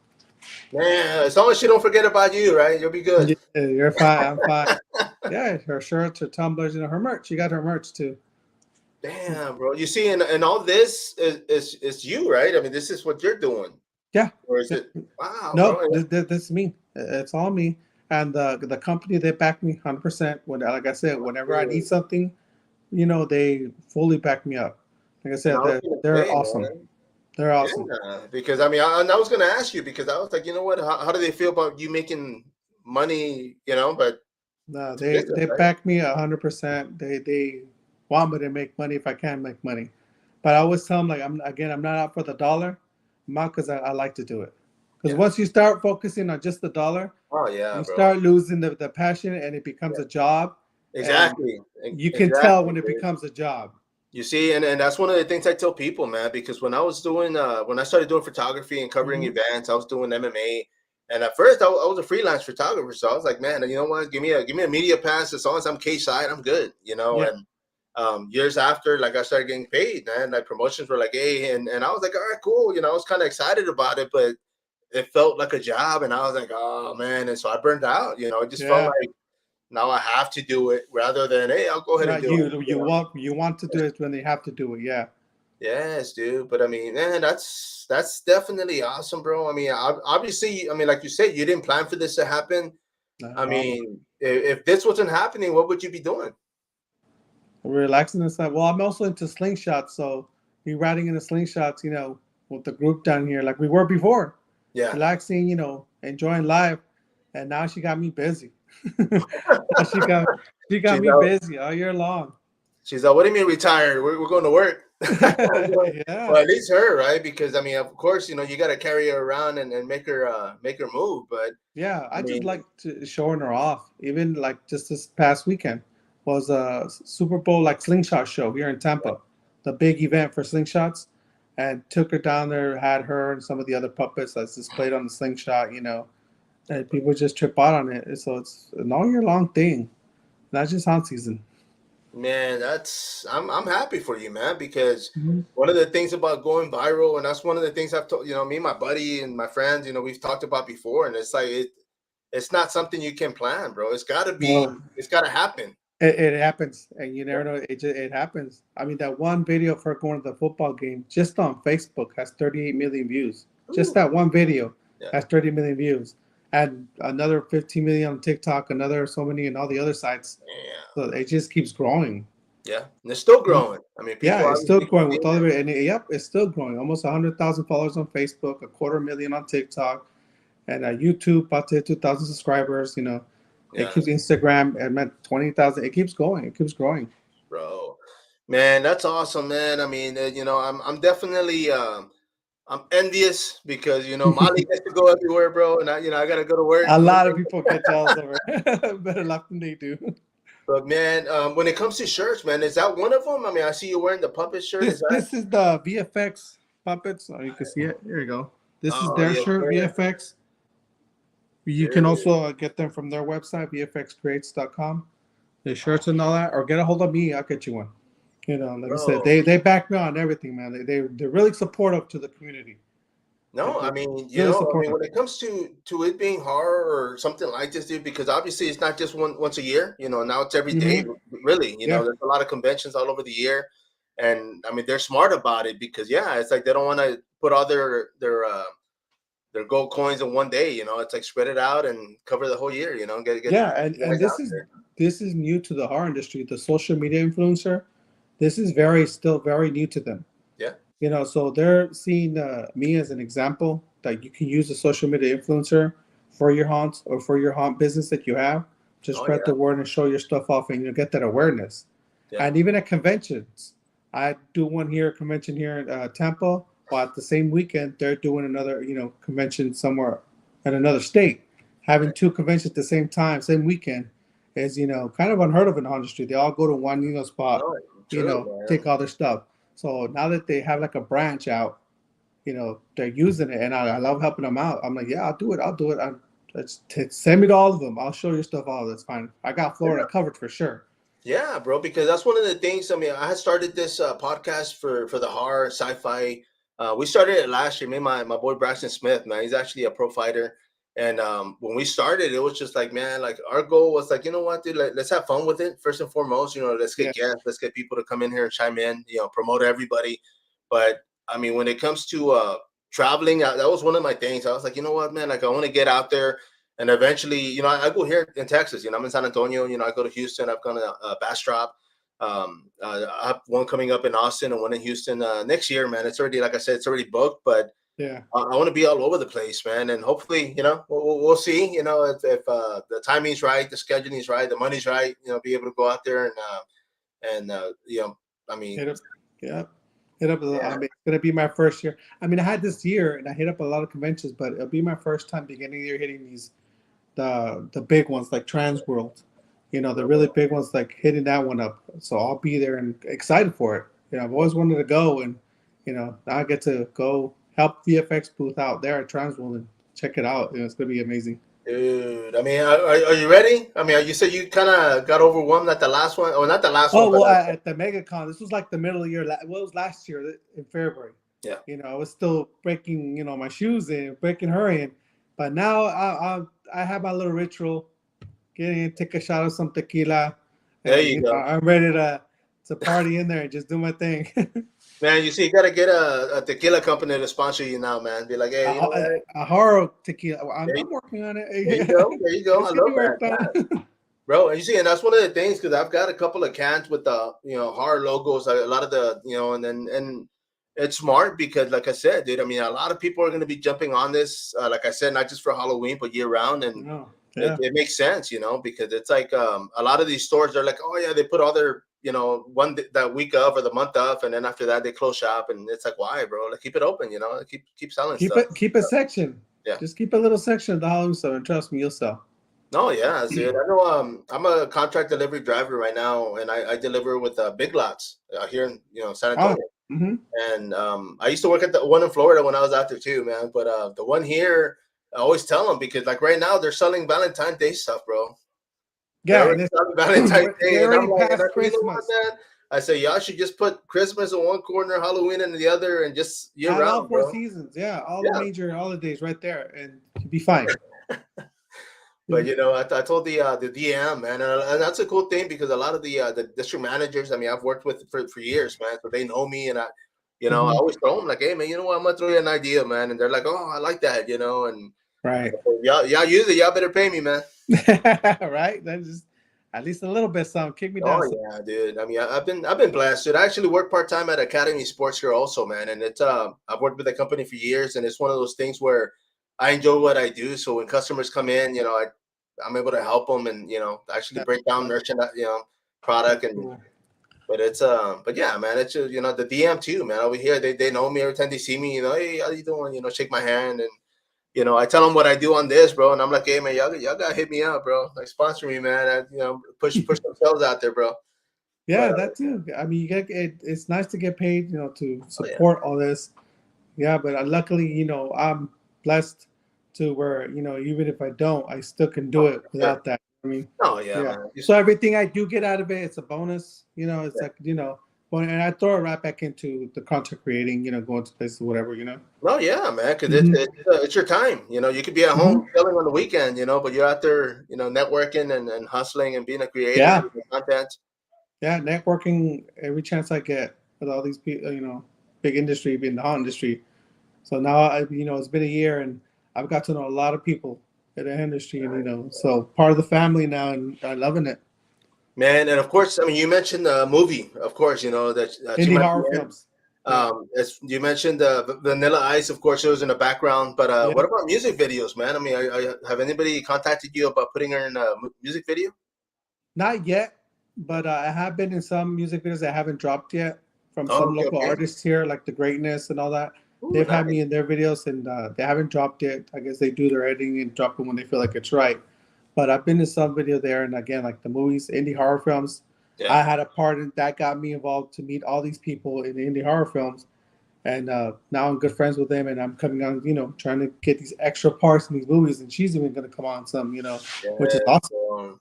Man, as long as she don't forget about you, right? You'll be good. Yeah, you're fine. I'm fine. Yeah, her shirts, her tumblers, her merch. She got her merch too. Damn, bro. You see, and all this is you, right? I mean, this is what you're doing. Yeah. Or is Yeah. it wow, No, bro? this is me. It's all me. And the company, they back me 100%. When, like I said, whenever I need Dude. something, they fully back me up. Like I And said, I was gonna they're say, awesome. man. They're awesome. Yeah, because I mean, I was gonna ask you because I was like, you know what? How do they feel about you making money? But No, it's they business, right? back me 100%. They want me to make money if I can make money. But I always tell them, like, I'm not out for the dollar. I'm out because I like to do it. Because Yeah. once you start focusing on just the dollar, Oh yeah, you bro. start losing the passion, and it becomes Yeah. a job. And Exactly. you can tell Exactly, when it dude. becomes a job. You see, and that's one of the things I tell people, man, because when I started doing photography and covering Hmm. events, I was doing MMA. And at first I was a freelance photographer. So I was like, man, you know what? Give me a media pass. As long as I'm case side, I'm good. Yeah, And years after, like I started getting paid, man. Like promotions were like, hey, and I was like, all right, cool. I was kind of excited about it, but it felt like a job, and I was like, oh man. And so I burned out. It just felt yeah. like now I have to do it rather than hey, I'll go ahead and Right. do it. You want to do it when they have to do it. Yeah. Yes, dude. But I mean, man, that's definitely awesome, bro. I mean, obviously, I mean, like you said, you didn't plan for this to happen. Not I at all. mean, if this wasn't happening, what would you be doing? Relaxing and stuff. Well, I'm also into slingshots, so be riding in the slingshots, with the group down here, like we were before, Yeah. relaxing, enjoying life. And now she got me busy. Now she got She's me out. busy all year long. She's like, what do you mean retired? We're going to work. Yeah, Well, at least her, right? Because I mean, of course, you got to carry her around and make her move. But yeah. I I just mean, like to showing her off. Even like just this past weekend was a Super Bowl like slingshot show here in Tampa, the big event for slingshots, and took her down there. Had her and some of the other puppets that's displayed on the slingshot. And people just trip out on it. So it's an all year long thing, not just hunt season. man, I'm happy for you, man, because Mhm. one of the things about going viral, and that's one of the things I've told me and my buddy and my friends, we've talked about before, and it's like it's not something you can plan, bro. No, It's gotta happen. it happens, and you never know. It happens. I mean, that one video of her going to the football game just on Facebook has 38 million views. Just Ooh, that one video yeah, has 30 million views, and another 15 million on TikTok, another so many in all the other sites. yeah, So it just keeps growing. yeah, and it's still Mhm. growing. I mean, Yeah, people it's still obviously growing with seeing all of it. it, and yep, it's still growing. Almost 100,000 followers on Facebook, a quarter million on TikTok, and YouTube about to hit 2,000 subscribers. It Yeah, keeps Instagram at 20,000. It keeps going. It keeps growing. bro, man, that's awesome, man. I mean, I'm definitely I'm envious because Molly gets to go everywhere, bro, and I gotta go to work A lot of Monday. people get jealous of her. Better luck than they do. But man, when it comes to shirts, man, is that one of them? I mean, I see you wearing the puppet shirt. Is This that? this is the VFX puppets. Oh, you can see it. Here you go. This is Oh their yes, shirt, sir. VFX. You can Dude. also get them from their website, vfxcreates.com. The shirts and all that, or get a hold of me. I'll get you one. Like I said, Bro. they back me on everything, man. They're really supportive to the community. No, I They're mean, really I mean, supportive. when it comes to it being horror or something like this, dude, because obviously it's not just once a year. Now it's every day. Hmm. Really, Yeah, there's a lot of conventions all over the year, and I mean they're smart about it because yeah, it's like they don't want to put all their gold coins in one day. It's like spread it out and cover the whole year. Get yeah, and you guys this out is there. this is new to the horror industry. The social media influencer, this is still very new to them. Yeah. So they're seeing me as an example that you can use a social media influencer for your haunts or for your haunt business that you have. Just Oh spread yeah. the word and show your stuff off, and get that awareness. Yeah. And even at conventions, I do one here, convention here in Tampa. But the same weekend, they're doing another, convention somewhere in another state. having two conventions at the same time, same weekend, is kind of unheard of in the industry. They all go to one spot, No, true, man. take all their stuff. So now that they have like a branch out, they're using it, and I love helping them out. I'm like, yeah, I'll do it. I'll do it. Send me to all of them. I'll show your stuff. All that's fine. I got Florida covered for sure. Yeah, bro, because that's one of the things. I mean, I had started this podcast for the horror sci-fi. We started it last year. Me and my boy Braxton Smith, man, he's actually a pro fighter. And when we started, it was just like, man, like our goal was like, you know what, dude, let's have fun with it. First and foremost, let's Yeah, get guests, let's get people to come in here and chime in, promote everybody. But I mean, when it comes to traveling, that was one of my things. I was like, you know what, man, like I want to get out there. And eventually, I go here in Texas. I'm in San Antonio. I go to Houston. I've gone to Bastrop. I have one coming up in Austin and one in Houston next year, man. It's already, like I said, it's already booked. But yeah. I want to be all over the place, man. And hopefully, we'll see. If the timing's right, the scheduling's right, the money's right. Be able to go out there and I mean, Hit up, yeah. Hit up. yeah. I mean, it's gonna be my first year. I mean, I had this year, and I hit up a lot of conventions, but it'll be my first time beginning of the year hitting the big ones like Trans World. The really big ones like hitting that one up. So I'll be there and excited for it. I've always wanted to go, and now I get to go help VFX booth out there at Trans World and check it out. It's gonna be amazing. Dude, I mean, are you ready? I mean, you said you kind of got overwhelmed at the last one, or not the last one, Oh but well, at the MegaCon, this was like the middle of the year. Well, it was last year in February. yeah. I was still breaking, my shoes in, breaking her in, but now I have my little ritual, getting in, take a shot of some tequila, There and you go. I'm ready to party in there and just do my thing. Man, you see, you gotta get a tequila company to sponsor you now, man. Be like, hey, you know what? A horror tequila. I'm, There you, I'm working on it. there you go. There you go. I It's gonna be love worked that, yeah, on. bro. And you see, and that's one of the things because I've got a couple of cans with the horror logos, a lot of the and it's smart because, like I said, dude. I mean, a lot of people are gonna be jumping on this, like I said, not just for Halloween but year round, and No, it, yeah, it makes sense, because it's like a lot of these stores are like, oh yeah, they put all their that week of or the month of, and then after that they close shop, and it's like, why, bro? Like keep it open, keep selling stuff. keep a section. Yeah. Just keep a little section of the Halloween stuff, and trust me, you'll sell. No, yeah, dude. I know. I'm a contract delivery driver right now, and I deliver with Big Lots here in San Oh, Antonio. mm-hmm. And I used to work at the one in Florida when I was out there too, man. But the one here, I always tell them because like right now they're selling Valentine's Day stuff, bro. They're Yeah, already and selling Valentine's Day, they and I'm already like, passed you know what, Christmas. man? I say y'all should just put Christmas in one corner, Halloween in the other, and just year Have all round, four bro. seasons. Yeah, all the Yeah. major holidays right there, and you'll be fine. But I told the DM, man, and that's a cool thing because a lot of the district managers, I mean, I've worked with for years, man, so they know me, and I Mm-hmm. always throw them like, hey, man, you know what, I'm gonna throw you an idea, man, and they're like, oh, I like that, and Right. y'all use it, y'all better pay me, man. Right. That's just at least a little bit. Some kick me down. Oh yeah, dude. I mean, I've been blessed, dude. I actually work part time at Academy Sports here also, man, and it's I've worked with the company for years, and it's one of those things where I enjoy what I do. So when customers come in, I'm able to help them and actually That, break down that, merchandise, product that's and cool. but it's but yeah, man, it's the DM too, man. Over here, they know me every time they see me. Hey, how you doing? Shake my hand and I tell them what I do on this, bro, and I'm like, hey, man, y'all gotta hit me up, bro. Like sponsor me, man. Push themselves out there, bro. But Yeah, that too. I mean, you get it's nice to get paid, to oh yeah, support all this. Yeah, but luckily, I'm blessed to where even if I don't, I still can do it sure. without that. I mean, Oh yeah, yeah. man. So everything I do get out of it, it's a bonus. It's Yeah. like well, and I throw it right back into the content creating. Going to places, whatever. No, yeah, man, because Hmm. it's your time. You could be at Hmm. home chilling on the weekend, but you're out there, networking and hustling and being a creator Yeah, and content. yeah. Networking every chance I get with all these people. Big industry, being the hot industry. So now it's been a year and I've got to know a lot of people in the industry, and so part of the family now, and I'm loving it. Man, and of course, I mean, you mentioned the movie, of course, that you Indie might be horror in. films. Yeah, As you mentioned, Vanilla Ice, of course, it was in the background. But yeah. what about music videos, man? I mean, have anybody contacted you about putting her in a music video? Not yet, but I have been in some music videos that haven't dropped yet from Oh, some okay, local okay. artists here, like The Greatness and all that. Ooh, they've had nice. me in their videos, and they haven't dropped it. I guess they do their editing and drop it when they feel like it's right. But I've been in some video there, and again, like the movies, indie horror films. Yeah. I had a part in that got me involved to meet all these people in the indie horror films, and now I'm good friends with them, and I'm coming on, trying to get these extra parts in these movies, and she's even going to come on some, which is Yeah. awesome.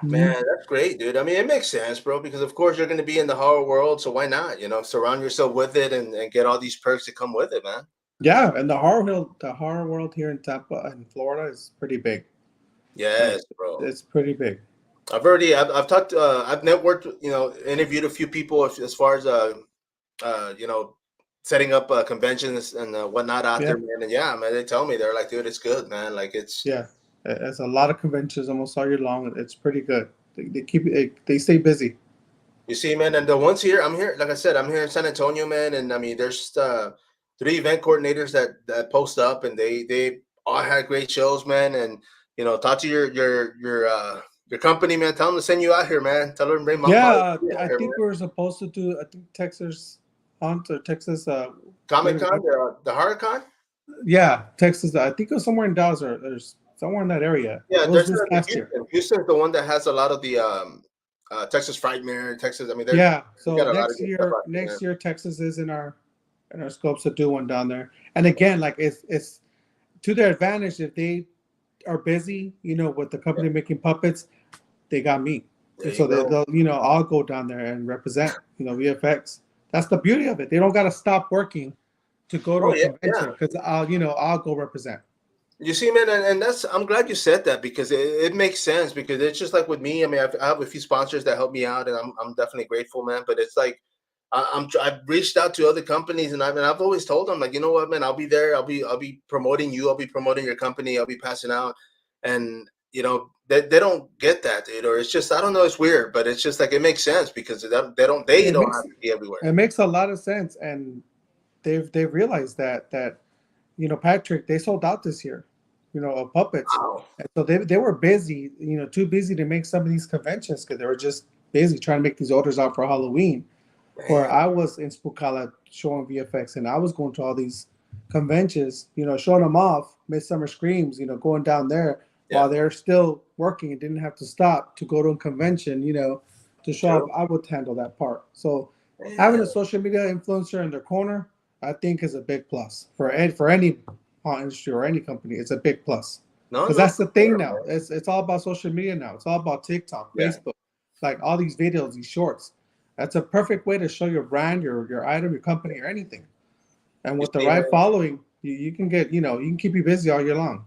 Man, Mhm. that's great, dude. I mean, it makes sense, bro, because of course you're going to be in the horror world, so why not? Surround yourself with it and get all these perks that come with it, man. Yeah, and the horror world here in Tampa and Florida is pretty big. Like, Yes, bro. it's pretty big. I've talked, I've networked, interviewed a few people as far as, uh, you know, setting up conventions and whatnot out Yeah, there, man. And yeah, man, they tell me they're like, dude, it's good, man. Like it's, yeah. It's a lot of conventions almost all year long. It's pretty good. They keep they stay busy. you see, man, and the ones here, I'm here, like I said, I'm here in San Antonio, man, and I mean, there's three event coordinators that post up, and they all had great shows, man, and talk to your company, man. Tell them to send you out here, man. Tell them to bring Yeah, Molly Zombiee out I here, man. think we were supposed to do. I think Texas Hunt or Texas. Comic Maybe. Con, the Horror Con. Yeah, Texas. I think it was somewhere in Dallas or somewhere in that area. Yeah, It was there's this the past year. Houston. Houston's the one that has a lot of the Texas Frightmare, Texas. I mean, Yeah. they So got a lot of good stuff out there, man. next year Texas is in our scopes to do one down there. And again, like it's to their advantage if they are busy, with the Yeah, company making puppets, they got me. there And you so go. they'll, I'll go down there and represent, VFX. That's the beauty of it. They don't got to stop working to go to Oh a yeah, convention yeah. because I'll go represent. You see, man, and that's I'm glad you said that because it makes sense because it's just like with me. I mean, I have a few sponsors that help me out, and I'm definitely grateful, man. But it's like I've reached out to other companies, and I've always told them like, you know what, man, I'll be there. I'll be promoting you. I'll be promoting your company. I'll be passing out, and they don't get that, dude. Or it's just I don't know. It's weird, but it's just like it makes sense because they It don't makes have to be everywhere. it makes a lot of sense, and they've realized that Patrick, they sold out this year, of puppets. Wow, And so they were busy, too busy to make some of these conventions because they were just busy trying to make these orders out for Halloween. Where man, I was in Spookala showing VFX and I was going to all these conventions, showing them off, Midsummer Screams, going down there yeah, while they're still working and didn't have to stop to go to a convention, to show off. true, I would handle that part. So having man. a social media influencer in their corner, I think is a big plus for any industry or any company. It's a big plus No, because no, that's the for thing sure, now. man. It's all about social media now. It's all about TikTok, Yeah. Facebook, like all these videos, these shorts. That's a perfect way to show your brand, your item, your company, or anything. And You with the see, right man. following, you can get, you can keep you busy all year long.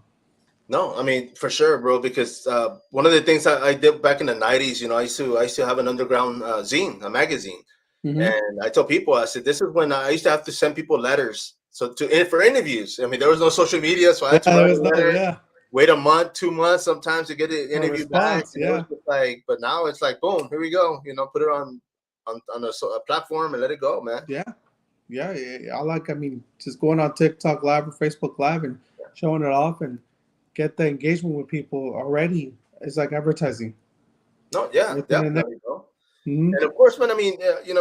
No, I mean for sure, bro. Because one of the things I did back in the '90s, I used to have an underground zine, a magazine, Hmm. and I told people, I said, this is when I used to have to send people letters, so for interviews. I mean, there was no social media, so I Yeah, had to there write was a no, letter, yeah, wait a month, 2 months, sometimes to get an a interview back, response. and it was Yeah, just like. But now it's like, boom, here we go. Put it on a platform and let it go, man. yeah, yeah. I mean, just going on TikTok Live or Facebook Live and showing it off and get the engagement with people already. It's like advertising No, yeah, within the next. definitely, bro. Mhm. And of course, man, I mean,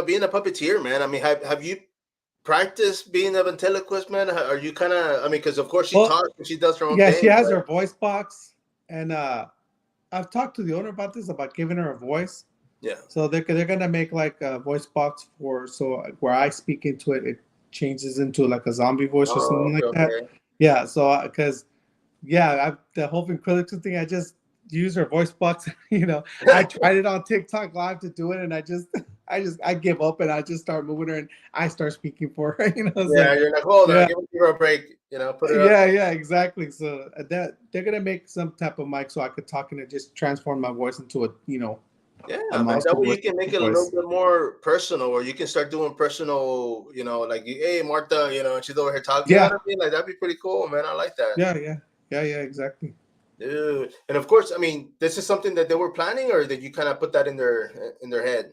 being a puppeteer, man. I mean, have you practice being a ventriloquist, man? Are you kind of? I mean, because of course she Well, talks and she does her own yeah, thing, she has but her voice box, and I've talked to the owner about this about giving her a voice. yeah. So they're gonna make like a voice box for so where I speak into it, it changes into like a zombie voice or Oh, something okay, like that. okay. Yeah. So because the whole ventriloquism thing, I just use her voice box. I tried it on TikTok live to do it, and I give up and I just start moving her and I start speaking for her. It's Yeah, like you're like, hold on, yeah. give her a break. Put her up. Yeah, exactly. So that they're gonna make some type of mic so I could talk and just transform my voice into Yeah, a man. That monster way voice. you can make it a little Voice. bit more personal, or you can start doing personal. Like, hey, Martha, and she's over here talking. You know what Yeah, I mean? Like that'd be pretty cool, man. I like that, yeah, exactly. dude. And of course, I mean, this is something that they were planning, or that you kind of put that in their head.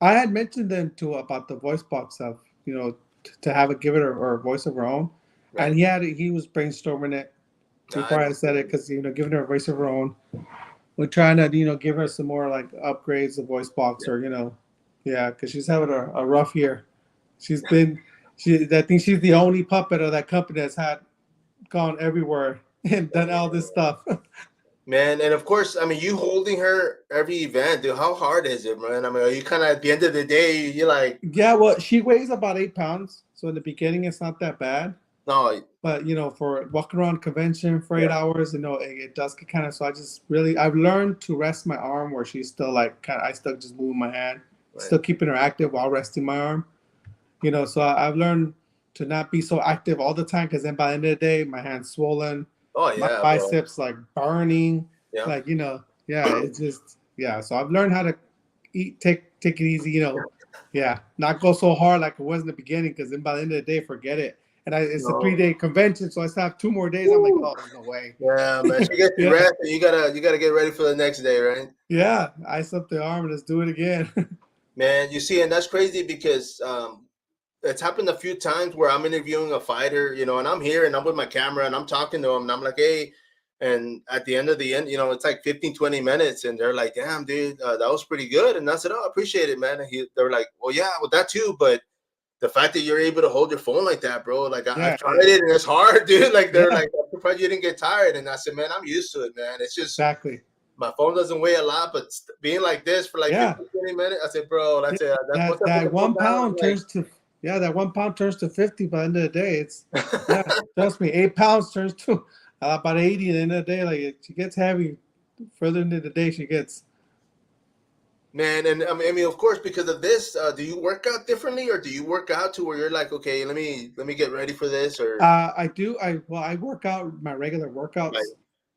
I had mentioned them to about the voice box of to have it give it or a voice of her own, and Right. he was brainstorming it before I Nice. said it because giving her a voice of her own. We're trying to give her some more like upgrades of voice box or yeah because she's having a rough year. She's been I think she's the only puppet of that company that's had gone everywhere and done all this stuff. Man, and of course, I mean, you holding her every event, dude. How hard is it, man? I mean, are you kind of at the end of the day, you're like, Yeah, well, she weighs about 8 pounds, so in the beginning it's not that bad. no, But for walking around convention for yeah, 8 hours, it does get kind of. So I've learned to rest my arm where she's still like kind of. I still just moving my hand, right. still keeping her active while resting my arm. So I've learned to not be so active all the time because then by the end of the day, my hand's swollen, Oh my yeah, bro. biceps like burning, Yeah. like yeah, it's just yeah. So I've learned how to take it easy, yeah, not go so hard like it was in the beginning because then by the end of the day, forget it. And it's a No. 3 day convention, so I still have 2 more days. I'm like, Woo. oh, there's no way. Yeah, man. She gets to Yeah, rest, and you gotta get ready for the next day, right? yeah. Ice up the arm and let's do it again. Man, you see, and that's crazy because it's happened a few times where I'm interviewing a fighter, and I'm here and I'm with my camera and I'm talking to him and I'm like, hey, and at the end of the end, it's like 15, 20 minutes and they're like, damn, dude, that was pretty good. And I said, oh, I appreciate it, man. And they're like, well, yeah, well, that too. But the fact that you're able to hold your phone like that, bro, like I've Yeah, tried it and it's hard, dude. Like they're yeah, like, I'm surprised you didn't get tired. And I said, man, I'm used to it, man. It's just, exactly. my phone doesn't weigh a lot, but being like this for like Yeah, 15, 20 minutes, I said, bro, yeah. that's it. That's once That I put the that phone one down, pound turns to yeah, that 1 pound turns to 50 by the end of the day. It's yeah, trust me, 8 pounds turns to about 80 at the end of the day. Like she gets heavy further into the day she gets. man, and I mean, of course, because of this, do you work out differently, or do you work out to where you're like, okay, let me get ready for this, or I do. I work out my regular right, workouts.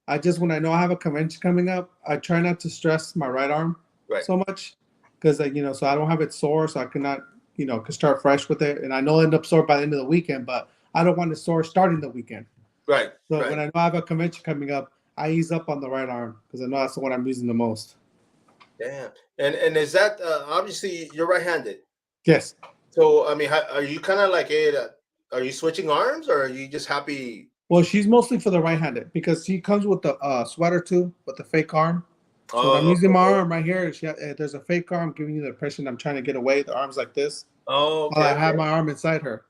I just when I know I have a convention coming up, I try not to stress my right arm right, so much because so I don't have it sore, so I cannot can start fresh with it, and I know it'll end up sore by the end of the weekend, but I don't want it sore starting the weekend. right, So right. when I know I have a convention coming up, I ease up on the right arm because I know that's the one I'm using the most. Damn. And is that obviously you're right-handed? Yes. So I mean, are you kind of like, hey, are you switching arms, or are you just happy? Well, she's mostly for the right-handed because she comes with the sweater too, with the fake arm. So when I'm Oh, using my okay. arm right here, there's a fake arm giving you the impression I'm trying to get away. The arm's like this Oh, while okay, I have okay. my arm inside her.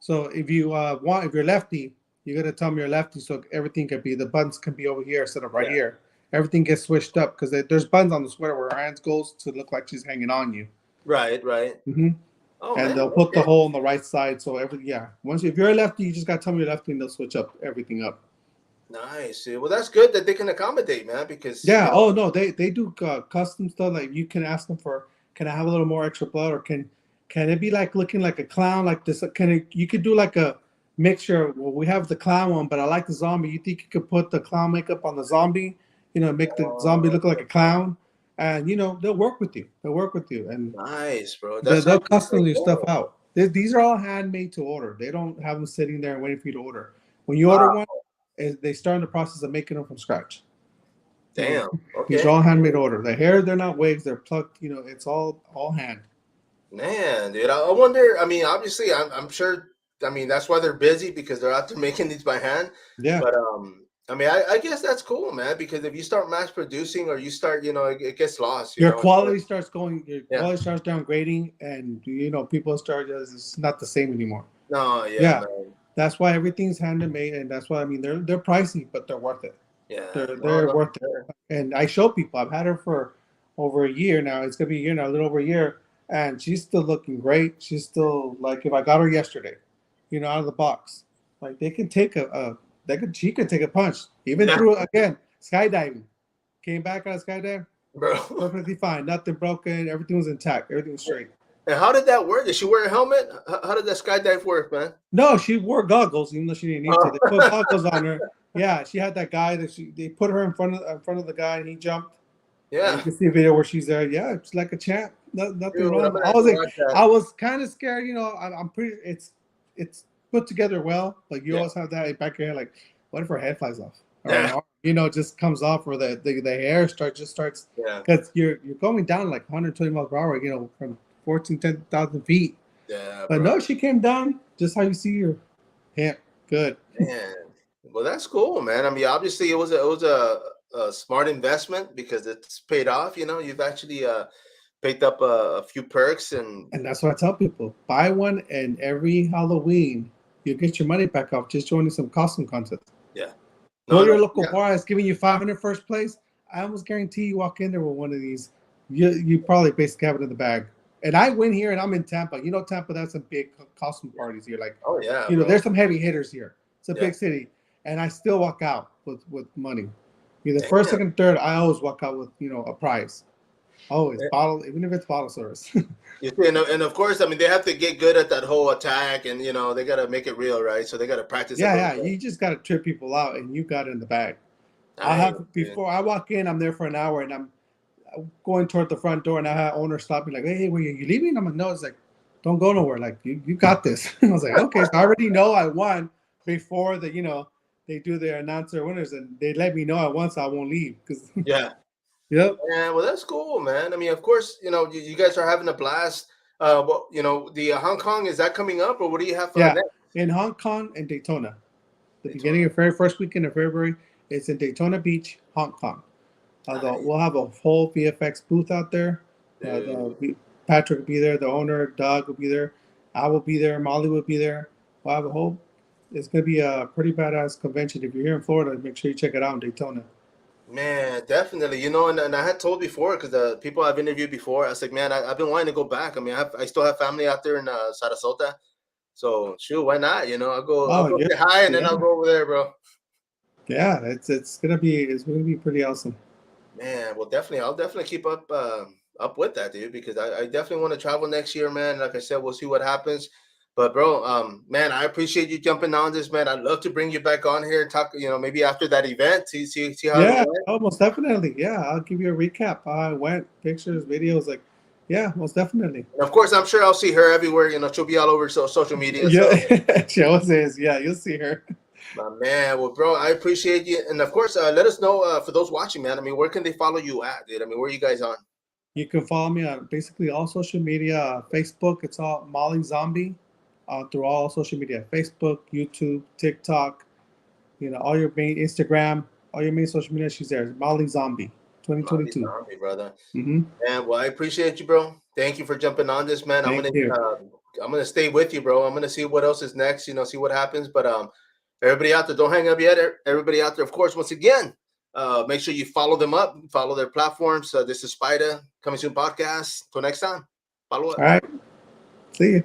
So if you're lefty, you got to tell me you're lefty so everything can be the buttons can be over here instead of right Yeah. here. Everything gets switched up because there's buttons on the sweater where her hands goes to look like she's hanging on you. Right, right. Hmm. Oh And man, they'll put the okay. hole on the right side. So once if you're a lefty, you just got to tell me you're lefty and they'll switch up everything up. Nice. Yeah, well, that's good that they can accommodate, man, because Yeah. Oh no, they do custom stuff. Like you can ask them for, can I have a little more extra blood, or can it be like looking like a clown like this? You could do like a mixture. Well, we have the clown one, but I like the zombie. You think you could put the clown makeup on the zombie? Make the zombie look like a clown, and they'll work with you. They'll work with you, and nice, bro. That's they'll actually custom so your stuff cool. out. These are all handmade to order. They don't have them sitting there waiting for you to order. When you order Wow. one, they start in the process of making them from scratch. So Damn. these are Okay. all handmade order. The hair, they're not wigs, they're plucked. It's all hand. Man, dude, I wonder. I mean, obviously, I'm sure. I mean, that's why they're busy because they're out there making these by hand. Yeah, But I mean, I guess that's cool, man. Because if you start mass producing or you start, it gets lost. your quality starts your Yeah. quality starts downgrading, and people start it's not the same anymore. No. Yeah, Yeah, man. that's why everything's handmade, and that's why they're pricey, but they're worth it. Yeah. No. They're No. worth For it. sure. And I show people. I've had her for over a year now. It's gonna be a year now, a little over a year, and she's still looking great. She's still like if I got her yesterday, out of the box, like they can take she could take a punch even Yeah, through again skydiving. Came back out of skydive bro. perfectly fine, nothing broken, everything was intact, everything was straight. And how did that work? Did she wear a helmet? How did that skydive work, man? No, she wore goggles even though she didn't need to. Oh. They put goggles on her. Yeah, she had that guy that they put her in front of the guy and he jumped. And you Yeah, can see a video where she's there. Yeah, it's like a champ. Nothing dude, I'm wrong. gonna I have was to like, watch that. I was kind of scared. I'm pretty. It's put together well, but you Yeah, always have that in the back of your head, like, what if her head flies off or yeah, an arm, just comes off, or the hair starts yeah, because you're going down like 120 miles per hour. From 10,000 feet. yeah, But bro. no, she came down just how you see her. Yeah, good. Man, well, that's cool, man. I mean, obviously, it was a smart investment because it's paid off. You've actually picked up a few perks, and And that's what I tell people: buy one, and every Halloween you get your money back off just joining some costume contests. yeah, Go no, to no, your local yeah, bar that's giving you 500 first place. I almost guarantee you walk in there with one of these. You probably basically have it in the bag. And I went here and I'm in Tampa. You know, Tampa, that's some big costume parties here. Like, oh yeah, bro, there's some heavy hitters here. It's a yeah, big city. And I still walk out with money. Either first, damn. second, third, I always walk out with, a prize. Always. Bottle, even if it's bottle service. You see, and of course, I mean, they have to get good at that whole attack, and they got to make it real, right? So they got to practice a Yeah, little yeah. bit. You just got to trip people out and you got it in the bag. I'll Nice, have, dude. before I walk in, I'm there for an hour and I'm going toward the front door, and I had owner stop me like, "Hey, were you leaving?" I'm like, "No." It's like, "Don't go nowhere. Like, you got this." I was like, "Okay." So I already know I won before they do their announcer winners, and they let me know I won, so I won't leave. Cause Yeah, yep, yeah. Well, that's cool, man. I mean, of course, you guys are having a blast. Well, the Hong Kong, is that coming up, or what do you have yeah. next? In Hong Kong and Daytona, the beginning Daytona. of very first weekend of February, it's in Daytona Beach, Hong Kong. Nice, We'll have a whole VFX booth out there. dude. Patrick will be there. The owner, Doug, will be there. I will be there. Molly will be there. We'll have a whole. It's going to be a pretty badass convention. If you're here in Florida, make sure you check it out in Daytona. Man, definitely. And I had told before because the people I've interviewed before, I was like, man, I've been wanting to go back. I mean, I still have family out there in Sarasota, so shoot, why not? I'll Oh go yeah, say hi, and then yeah, I'll go over there, bro. yeah. It's gonna be pretty awesome. Man, well, definitely, I'll definitely keep up with that, dude, because I definitely want to travel next year, man. Like I said, we'll see what happens. But bro, man, I appreciate you jumping on this, man. I'd love to bring you back on here and talk, maybe after that event, see how it Yeah, went. oh, most definitely. Yeah, I'll give you a recap. How I went, pictures, videos. Like, yeah, most definitely. And of course, I'm sure I'll see her everywhere. She'll be all over social media. So, Yeah, she always says, yeah, you'll see her. my man, well, bro, I appreciate you, and of course, let us know for those watching, man. I mean, where can they follow you at, dude? I mean, where are you guys on? You can follow me on basically all social media. Facebook, it's all Molly Zombie through all social media. Facebook, YouTube, TikTok, all your main Instagram, all your main social media. She's there. Molly Zombie, Molly 2022. Zombie, brother. Mm-hmm. Man, well, I appreciate you, bro. Thank you for jumping on this, man. Thank you. I'm gonna stay with you, bro. I'm gonna see what else is next. See what happens. But everybody out there, don't hang up yet. Everybody out there, of course, once again, make sure you follow them up, follow their platforms. This is Spider Coming Soon podcast. Till next time, follow All up. right. See you.